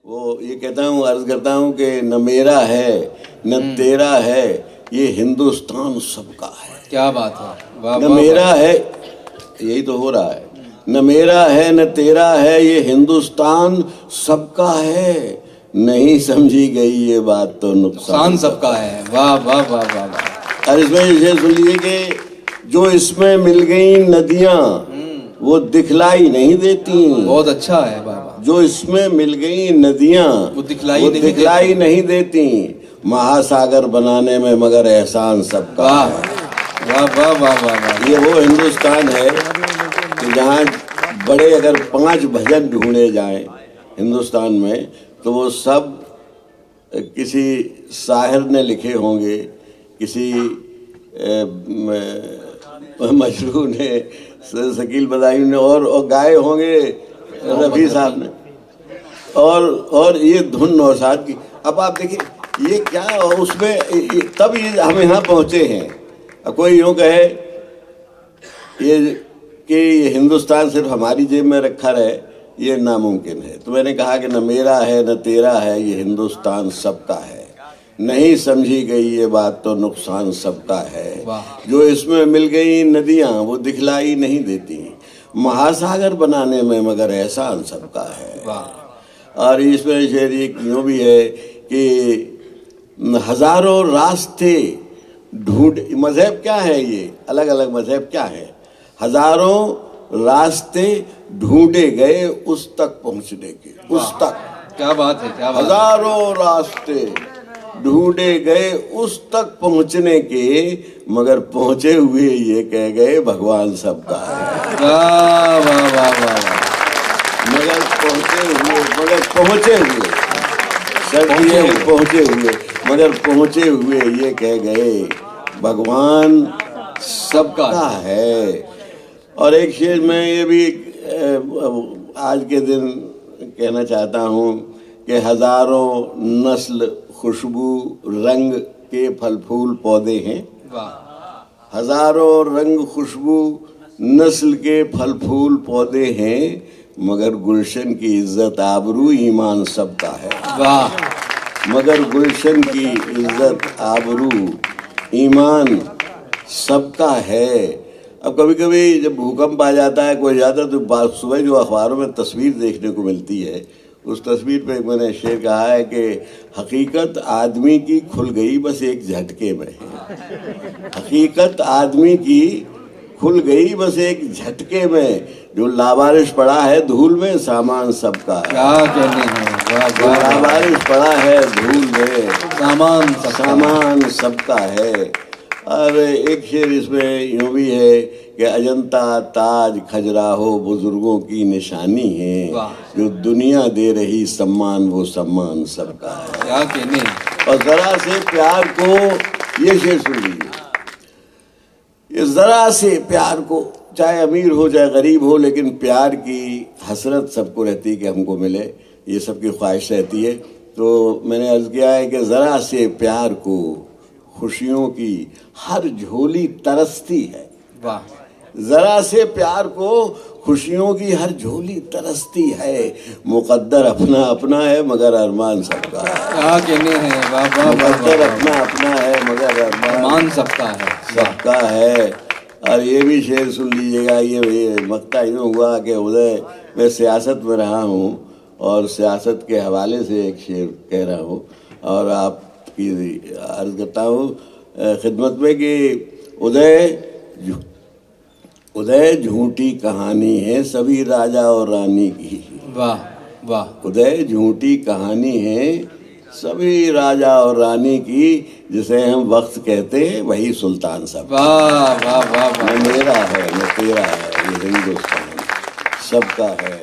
वो ये कहता हूँ, अर्ज करता हूँ कि न मेरा है न तेरा है, ये हिंदुस्तान सबका है। क्या बात है, वाह न वाह मेरा है, यही तो हो रहा है, न मेरा है न तेरा है, ये हिंदुस्तान सबका है। नहीं समझी गई ये बात तो नुकसान सबका है। वाह वाह वाह वाह वाह। और इसमें ये सुन लीजिए कि जो इसमें मिल गई नदियां वो दिखलाई नहीं देती। बहुत अच्छा है बाबा। जो इसमें मिल गई नदियां वो दिखलाई नहीं देती। महासागर बनाने में मगर एहसान सबका वाह है। वाह वाह वाह वाह वाह। ये वो हिंदुस्तान है कि जहाँ बड़े अगर 5 भजन ढूंढे जाएं हिंदुस्तान में तो वो सब किसी शायर ने लिखे होंगे, किसी मजरू ने, शकील बदायूं ने, और गाए होंगे रफ़ी साहब ने, और ये धुन नौशाद की। अब आप देखिए ये क्या उसमें तब ये हम यहाँ पहुँचे हैं। अब कोई यूँ कहे ये कि ये हिंदुस्तान सिर्फ हमारी जेब में रखा रहे, ये नामुमकिन है। तो मैंने कहा कि न मेरा है न तेरा है, ये हिंदुस्तान सबका है। नहीं समझी गई ये बात तो नुकसान सबका है। जो इसमें मिल गई नदियां वो दिखलाई नहीं देती। महासागर बनाने में मगर एहसान सबका है। और इसमें शेर यूँ भी है कि हजारों रास्ते ढूंढ, मजहब क्या है ये, अलग अलग मजहब क्या है, हजारों रास्ते ढूंढे गए उस तक पहुंचने के, उस तक। क्या बात है, क्या बात। हजारों रास्ते ढूंढे गए उस तक पहुंचने के, मगर पहुंचे हुए ये कह गए भगवान सबका है। वाह वाह वाह वाह। मगर पहुंचे हुए मगर पहुंचे हुए ये कह गए भगवान सबका है। और एक शेर में ये भी आज के दिन कहना चाहता हूँ कि हजारों नस्ल खुशबू रंग के फल फूल पौधे हैं। हजारों रंग खुशबू नस्ल के फल फूल पौधे हैं, मगर गुलशन की इज्जत आबरू ईमान सबका है। वाह। मगर गुलशन की इज्जत आबरू ईमान सबका है। अब कभी कभी जब भूकंप आ जाता है कोई ज़्यादा, तो सुबह जो अखबारों में तस्वीर देखने को मिलती है, उस तस्वीर पे मैंने शेर कहा है कि हकीकत आदमी की खुल गई बस एक झटके में। हकीकत आदमी की खुल गई बस एक झटके में, जो लावारिश पड़ा है धूल में सामान सबका है। क्या कहने हैं, जो लावारिश पड़ा है धूल में सामान सबका है। और एक शेर इसमें यूँ भी है कि अजंता ताज खजुराहो बुजुर्गों की निशानी है, जो दुनिया दे रही सम्मान वो सम्मान सबका है। क्या कहने। और जरा से प्यार को, ये शेर सुन लीजिए, ये जरा से प्यार को, चाहे अमीर हो चाहे गरीब हो, लेकिन प्यार की हसरत सबको रहती है कि हमको मिले, ये सबकी ख्वाहिश रहती है। तो मैंने अर्ज किया है कि जरा से प्यार को खुशियों की हर झोली तरसती है। वाह। जरा से प्यार को खुशियों की हर झोली तरसती है, मुकद्दर अपना अपना है मगर अरमान सबका है। क्या कहने हैं, वाह वाह। मुकद्दर अपना अपना है मगर अरमान सबका है। और ये भी शेर सुन लीजिएगा, ये मक्ता यूँ हुआ कि उदय मैं सियासत में रहा हूँ और सियासत के हवाले से एक शेर कह रहा हूँ और आपकी अर्ज करता हूँ खिदमत में कि उदय झूठी कहानी है सभी राजा और रानी की। वाह वाह। उदय झूठी कहानी है सभी राजा और रानी की, जिसे हम वक्त कहते हैं वही सुल्तान सब। वाह वाह वाह वाह। न मेरा है न तेरा है, ये हिंदुस्तान सबका है।